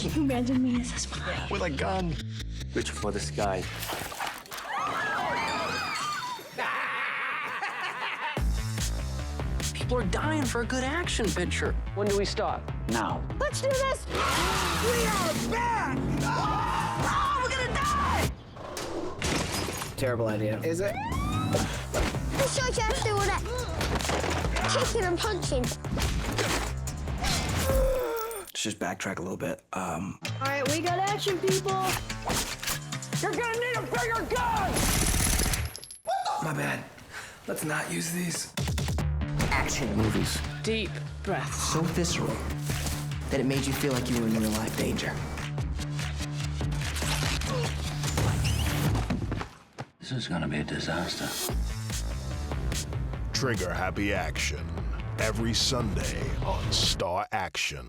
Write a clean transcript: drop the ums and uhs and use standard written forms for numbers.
Can you imagine me as a spy? With a gun. Reach for the sky. People are dying for a good action picture. When do we stop? Now. Let's do this! We are back! Oh, we're gonna die! Terrible idea. Is it? Let's show you how to do all that kicking and punching. Let's just backtrack a little bit. All right, we got action, people. You're gonna need a bigger gun! My bad. Let's not use these. Action movies. Deep breaths. So visceral that it made you feel like you were in real life danger. This is gonna be a disaster. Trigger Happy Action. Every Sunday on Star Action.